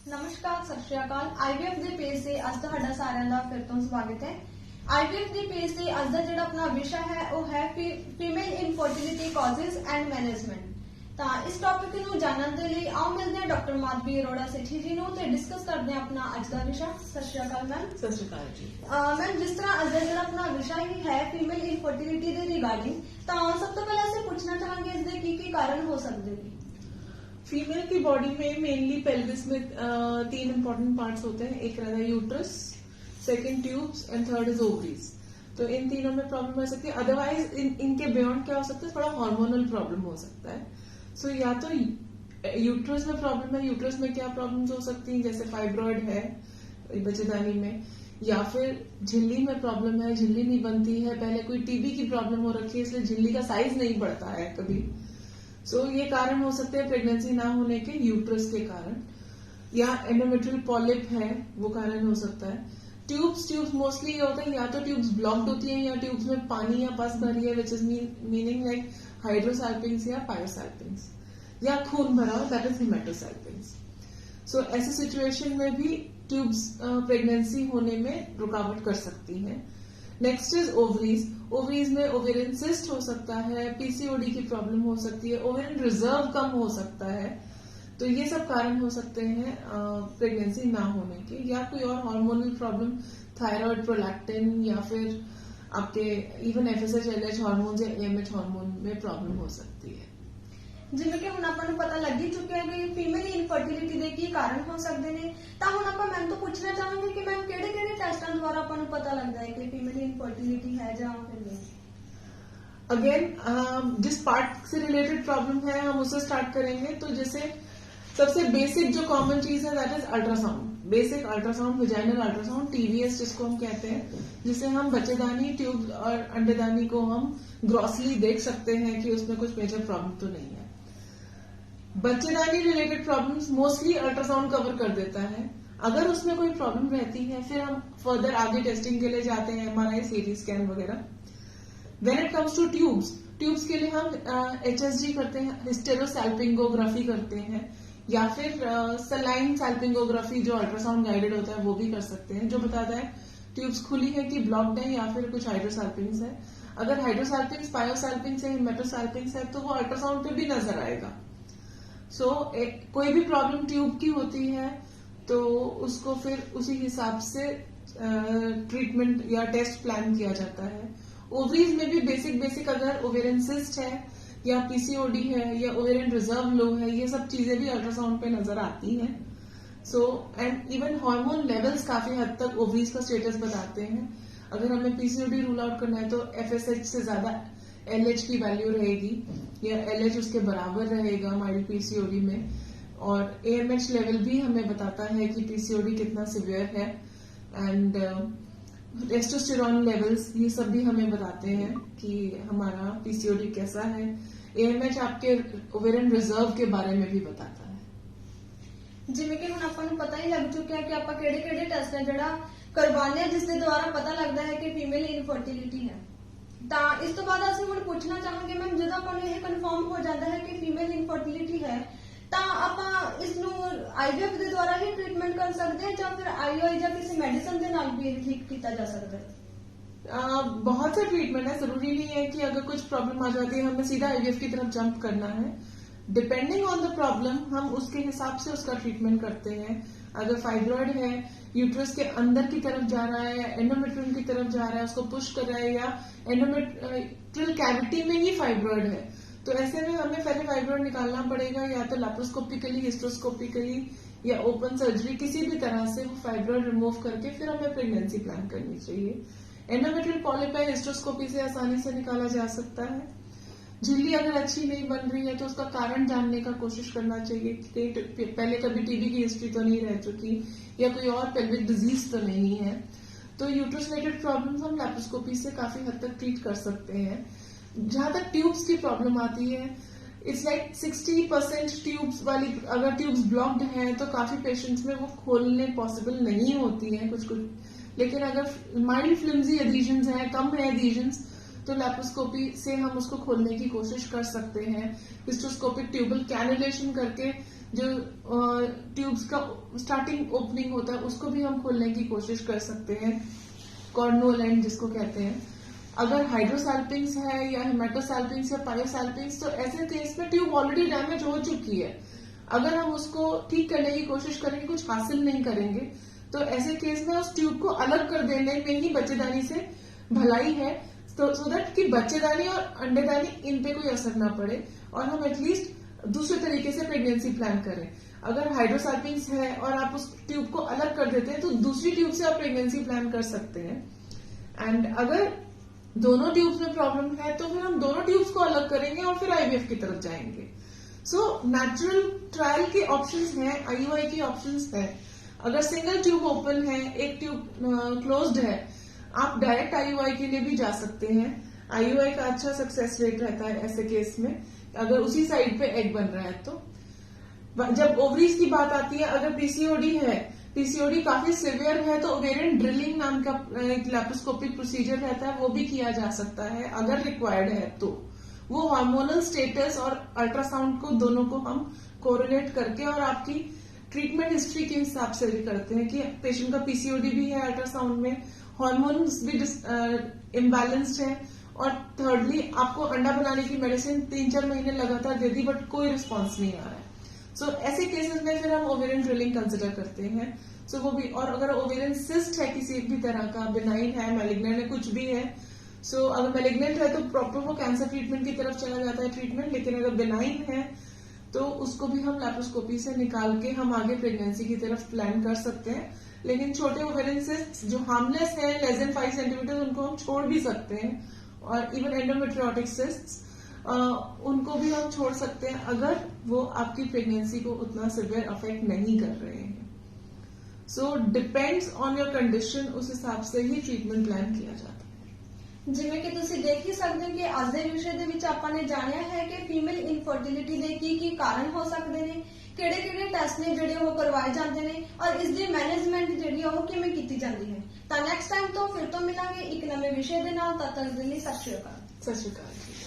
नमस्कार, सत श्री अकाल। आईवीएफ ਦੇ ਪੇਜ ਤੇ ਅੱਜ ਤੁਹਾਡਾ ਸਾਰਿਆਂ ਦਾ ਫਿਰ ਤੋਂ ਸਵਾਗਤ ਹੈ। आईवीएफ ਦੇ ਪੇਜ ਤੇ ਅੱਜ ਦਾ ਜਿਹੜਾ ਆਪਣਾ ਵਿਸ਼ਾ ਹੈ ਉਹ ਹੈ female infertility causes and management. ਤਾਂ ਇਸ ਟੌਪਿਕ ਨੂੰ ਜਾਣਨ ਦੇ ਲਈ ਆਓ ਮਿਲਦੇ ਹਾਂ ਡਾਕਟਰ ਮਾਧਵੀ ਅਰੋੜਾ ਸੇਠੀ ਜੀ ਨੂੰ ਤੇ ਡਿਸਕਸ ਕਰਦੇ ਹਾਂ ਆਪਣਾ ਅੱਜ ਦਾ ਵਿਸ਼ਾ। ਸਤਿ ਸ਼੍ਰੀ ਅਕਾਲ ਮੈਮ। ਸਤਿ ਸ਼੍ਰੀ ਅਕਾਲ ਜੀ। मैम जिस तरह आज का ਜਿਹੜਾ ਆਪਣਾ ਵਿਸ਼ਾ ਹੀ ਹੈ ਫੀਮੇਲ ਇਨਫਰਟੀਲਿਟੀ ਦੇ ਰਿਗਾਰਡਿੰਗ, ਤਾਂ ਸਭ ਤੋਂ ਪਹਿਲਾਂ ਅਸੀਂ ਪੁੱਛਣਾ ਚਾਹਾਂਗੇ ਇਸ ਦੇ ਕੀ ਕਾਰਨ ਹੋ ਸਕਦੇ ਨੇ। फीमेल की बॉडी में मेनली पेल्विस में तीन इंपॉर्टेंट पार्ट्स होते हैं। एक रहता है uterus, second tubes and third is ovaries. तो इन तीनों में प्रॉब्लम हो सकती है। अदरवाइज इनके बियॉन्ड क्या हो सकता है, थोड़ा हार्मोनल प्रॉब्लम हो सकता है। सो या तो यूट्रस में प्रॉब्लम है, यूट्रस में क्या प्रॉब्लम्स हो सकती हैं, जैसे फाइब्रॉइड है बच्चेदानी में, या फिर झिल्ली में प्रॉब्लम है, झिल्ली नहीं बनती है, पहले कोई टीबी की प्रॉब्लम हो रखी है इसलिए झिल्ली का साइज नहीं बढ़ता है कभी। सो ये कारण हो सकते हैं प्रेगनेंसी ना होने के, यूट्रस के कारण, या एंडोमेट्रियल पॉलिप है वो कारण हो सकता है। ट्यूब्स मोस्टली ये होता है या तो ट्यूब्स ब्लॉक्ड होती हैं या ट्यूब्स में पानी या पस भरी है, विच इज मीनिंग लाइक हाइड्रोसैल्पिंग्स या पायोसैल्पिंग्स, या खून भरा हो, दैट इज हिमेटोसैल्पिंग्स। सो ऐसे सिचुएशन में भी ट्यूब्स प्रेगनेंसी होने में रुकावट कर सकती हैं। Next is ovaries. ओवरीज में ओवेरियन सिस्ट हो सकता है, पीसीओडी की प्रॉब्लम हो सकती है, ओवेरियन रिजर्व कम हो सकता है। तो ये सब कारण हो सकते हैं प्रेगनेंसी ना होने के, या कोई और हार्मोनल प्रॉब्लम, थायराइड, प्रोलैक्टिन, या फिर आपके इवन एफएसएच, एलएच हार्मोन या एएमएच हार्मोन में प्रॉब्लम हो सकती है। ਜਿਵੇਂ ਕਿ ਹੁਣ ਆਪਾਂ ਨੂੰ ਪਤਾ ਲੱਗ ਹੀ ਚੁੱਕਿਆ ਹੈ ਕਿ ਫੀਮੇਲ ਇਨਫਰਟੀਲਿਟੀ ਦੇ ਕੀ ਕਾਰਨ ਹੋ ਸਕਦੇ ਨੇ, ਤਾਂ ਹੁਣ ਆਪਾਂ ਮੈਮ ਤੋਂ ਪੁੱਛਣਾ ਚਾਹਾਂਗੇ ਕਿ ਮੈਮ ਕਿਹੜੇ ਟੈਸਟਾਂ ਦੁਆਰਾ ਆਪਾਂ ਨੂੰ ਪਤਾ ਲੱਗਦਾ ਹੈ ਕਿ फीमेल इनफर्टिलिटी है या फिर नहीं। अगेन जिस पार्ट से रिलेटेड प्रॉब्लम है हम उससे स्टार्ट करेंगे। तो जैसे सबसे बेसिक जो कॉमन चीज है that is ultrasound. Basic ultrasound, vaginal ultrasound, TVS जिसको हम कहते हैं, जिससे हम बच्चेदानी, ट्यूब और अंडेदानी को हम ग्रॉसली देख सकते हैं कि उसमें कुछ मेजर प्रॉब्लम तो नहीं है। बच्चेदानी related problems mostly ultrasound cover कर देता है। अगर उसमें कोई प्रॉब्लम रहती है फिर हम फर्दर आगे टेस्टिंग के लिए जाते हैं, एमआरआई, सीटी स्कैन वगैरह। When it comes two tubes के लिए हम एचएसजी करते हैं, हिस्टेरोसैल्पिंगोग्राफी करते हैं, या फिर सलाइन सैल्पिंगोग्राफी जो अल्ट्रासाउंड गाइडेड होता है वो भी कर सकते हैं, जो बताता है ट्यूब्स खुली है कि ब्लॉक्ड है या फिर कुछ हाइड्रोसैल्पिंग्स है। अगर हाइड्रोसैल्पिंग्स, पायोसैल्पिंग्स है, मेटोसैल्पिंग्स है तो वो अल्ट्रासाउंड पे भी नजर आएगा। सो कोई भी प्रॉब्लम ट्यूब की होती है तो उसको फिर उसी हिसाब से ट्रीटमेंट या टेस्ट प्लान किया जाता है। ओवरीज में भी बेसिक अगर ओवेरियन सिस्ट है या पीसीओडी है या ओवेरियन रिजर्व लो है, ये सब चीजें भी अल्ट्रासाउंड पे नजर आती हैं। So and even hormone levels काफी हद तक ओवरीज का स्टेटस बताते हैं। अगर हमें पीसीओडी रूल आउट करना है तो एफएसएच से ज्यादा एलएच की वैल्यू रहेगी या एलएच उसके बराबर रहेगा माइल्ड पीसीओडी में, और एएमएच लेवल भी हमें बताता है कि पीसीओडी कितना सिवियर है, एंड टेस्टोस्टेरोन लेवल्स ये सब भी हमें बताते हैं कि हमारा पीसीओडी कैसा है। एएमएच आपके ओवेरियन रिजर्व के बारे में भी बताता है। ਜਿਵੇਂ ਕਿ ਹੁਣ ਆਪਾਂ ਨੂੰ ਪਤਾ ਹੀ ਲੱਗ ਚੁੱਕਿਆ ਕਿ ਆਪਾਂ ਕਿਹੜੇ ਟੈਸਟ ਹੈ ਜਿਹੜਾ ਕਰਵਾਉਂਦੇ ਆ ਜਿਸ ਦੇ ਦੁਆਰਾ ਪਤਾ ਲੱਗਦਾ ਹੈ ਕਿ ਫੀਮੇਲ ਇਨਫਰਟੀਲਿਟੀ ਹੈ। ਤਾਂ ਇਸ ਤੋਂ ਬਾਅਦ ਅਸੀਂ ਹੁਣ ਪੁੱਛਣਾ ਚਾਹਾਂਗੇ ਮੈਮ, ਜਦੋਂ ਆਪਾਂ ਨੂੰ ਇਹ ਕਨਫਰਮ ਹੋ ਜਾਂਦਾ ਹੈ ਕਿ ਫੀਮੇਲ ਇਨਫਰਟੀਲਿਟੀ ਹੈ ਤਾਂ ਆਪਾਂ ਇਸ ਨੂੰ ਆਈਵੀਐਫ ਦੇ ਦੁਆਰਾ ਹੀ ਟ੍ਰੀਟਮੈਂਟ ਕਰ ਸਕਦੇ ਹਾਂ ਜਾਂ ਫਿਰ ਆਈਓਆਈ ਜਾਂ ਕਿਸੇ ਮੈਡੀसिन ਦੇ ਨਾਲ ਵੀ ਇਹ ਠੀਕ ਕੀਤਾ ਜਾ ਸਕਦਾ है। बहुत से ट्रीटमेंट है, जरूरी नहीं है कि अगर कुछ प्रॉब्लम आ जाती है हमें सीधा आईवीएफ की तरफ जंप करना है। डिपेंडिंग ऑन द प्रॉब्लम हम उसके हिसाब से उसका ट्रीटमेंट करते हैं। अगर फाइब्रॉइड है, यूट्रस के अंदर की तरफ जा रहा है, एंडोमेट्रियम की तरफ जा रहा है, उसको पुश कर रहा है, या एंडोमेट्रियल कैविटी में ही फाइब्रॉइड है, तो ऐसे में हमें पहले फाइब्रॉइड निकालना पड़ेगा, या तो लैप्रोस्कोपिकली, हिस्ट्रोस्कोपिकली या ओपन सर्जरी, किसी भी तरह से वो फाइब्रॉइड रिमूव करके फिर हमें प्रेगनेंसी प्लान करनी चाहिए। एंडोमेट्रियल पॉलिप है, हिस्ट्रोस्कोपी से आसानी से निकाला जा सकता है। झिल्ली अगर अच्छी नहीं बन रही है तो उसका कारण जानने का कोशिश करना चाहिए कि पहले कभी टीबी की हिस्ट्री तो नहीं रह चुकी या कोई और पेल्विक डिजीज तो नहीं है। तो यूट्रस रिलेटेड प्रॉब्लम्स हम लैप्रोस्कोपी से काफी हद तक ट्रीट कर सकते हैं। जहां तक ट्यूब्स की प्रॉब्लम आती है, इट्स लाइक 60% ट्यूब्स वाली, अगर ट्यूब्स ब्लॉक्ड हैं तो काफी पेशेंट्स में वो खोलने पॉसिबल नहीं होती है कुछ। लेकिन अगर माइल्ड फ्लिम्जी एडीजन्स हैं, कम है एडीजन्स, तो लैप्रोस्कोपी से हम उसको खोलने की कोशिश कर सकते हैं। हिस्टोस्कोपिक ट्यूबल कैनुलेशन करके जो ट्यूब्स का स्टार्टिंग ओपनिंग होता है उसको भी हम खोलने की कोशिश कर सकते हैं, कॉर्नुअल एंड जिसको कहते हैं। अगर हाइड्रोसैल्पिंग्स है या हेमेटोसैल्पिंग्स या पायोसैल्पिंग्स, तो ऐसे केस में ट्यूब ऑलरेडी डैमेज हो चुकी है। अगर हम उसको ठीक करने की कोशिश करेंगे, कुछ हासिल नहीं करेंगे, तो ऐसे केस में उस ट्यूब को अलग कर देने में ही बच्चेदानी से भलाई है, तो सो दैट कि बच्चेदानी और अंडेदानी इन पे कोई असर ना पड़े और हम एटलीस्ट दूसरे तरीके से प्रेगनेंसी प्लान करें। अगर हाइड्रोसैल्पिंग्स है और आप उस ट्यूब को अलग कर देते हैं तो दूसरी ट्यूब से आप प्रेगनेंसी प्लान कर सकते हैं। एंड अगर दोनों ट्यूब्स में प्रॉब्लम है तो फिर हम दोनों ट्यूब्स को अलग करेंगे और फिर आईवीएफ की तरफ जाएंगे। सो नेचुरल ट्रायल के ऑप्शंस हैं, आईयूआई के ऑप्शंस हैं। अगर सिंगल ट्यूब ओपन है, एक ट्यूब क्लोज्ड है, आप डायरेक्ट आईयूआई के लिए भी जा सकते हैं। आईयूआई का अच्छा सक्सेस रेट रहता है ऐसे केस में, अगर उसी साइड पे एग बन रहा है तो। जब ओवरीज की बात आती है, अगर पीसीओडी है, पीसीओडी काफी सिवियर है, तो ओवेरियन ड्रिलिंग नाम का एक लैप्रोस्कोपिक प्रोसीजर रहता है, वो भी किया जा सकता है अगर रिक्वायर्ड है तो। वो हार्मोनल स्टेटस और अल्ट्रासाउंड को दोनों को हम कोरिलेट करके और आपकी ट्रीटमेंट हिस्ट्री के हिसाब से भी करते हैं कि पेशेंट का पीसीओडी भी है, अल्ट्रासाउंड में हार्मोन्स भी इम्बैलेंस्ड है, और थर्डली आपको अंडा बनाने की मेडिसिन 3-4 महीने लगातार दे दी बट कोई रिस्पॉन्स नहीं आ रहा है। सो ऐसे केसेस में फिर हम ओवेरियन ड्रिलिंग कंसिडर करते हैं। सो वो भी, और अगर ओवेरियन सिस्ट है किसी भी तरह का, बिनाइन है, मैलिग्नेंट है, कुछ भी है, सो अगर मैलिग्नेंट है तो प्रॉपर वो कैंसर ट्रीटमेंट की तरफ चला जाता है ट्रीटमेंट, लेकिन अगर बिनाइन है तो उसको भी हम लैप्रोस्कोपी से निकाल के हम आगे प्रेगनेंसी की तरफ प्लान कर सकते हैं। लेकिन छोटे ओवेरियन सिस्ट जो हार्मलेस है, लेस देन 5 सेंटीमीटर, उनको हम छोड़ भी सकते हैं, और इवन एंडोमेट्रियोटिक सिस्ट्स उनको भी हम छोड़ सकते हैं अगर वो आपकी प्रेगनेंसी को उतना सिवियर अफेक्ट नहीं कर रहे हैं। So depends on your condition, उस हिसाब से ही ट्रीटमेंट प्लान किया जाता है। ਜਿਵੇਂ ਕਿ ਤੁਸੀਂ ਦੇਖ ਹੀ ਸਕਦੇ ਹੋ ਕਿ ਅੱਜ ਦੇ ਵਿਸ਼ੇ ਦੇ ਵਿੱਚ ਆਪਾਂ ਨੇ ਜਾਣਿਆ ਹੈ ਕਿ ਫੀਮੇਲ ਇਨਫਰਟੀਲਿਟੀ ਦੇ ਕੀ ਕਾਰਨ ਹੋ ਸਕਦੇ ਨੇ, ਕਿਹੜੇ ਟੈਸਟ ਨੇ ਜਿਹੜੇ ਉਹ ਕਰਵਾਏ ਜਾਂਦੇ ਨੇ, ਔਰ ਇਸ ਦੀ ਮੈਨੇਜਮੈਂਟ ਜਿਹੜੀ ਉਹ ਕਿਵੇਂ ਕੀਤੀ ਜਾਂਦੀ ਹੈ। ਤਾਂ ਨੈਕਸਟ ਟਾਈਮ ਤੋਂ ਫਿਰ ਤੋਂ ਮਿਲਾਂਗੇ ਇੱਕ ਨਵੇਂ ਵਿਸ਼ੇ ਦੇ ਨਾਲ। ਤਦ ਤੱਕ ਦੇ ਲਈ ਸਤਿ ਸ਼੍ਰੀ ਅਕਾਲ। ਸਤਿ ਸ਼੍ਰੀ ਅਕਾਲ।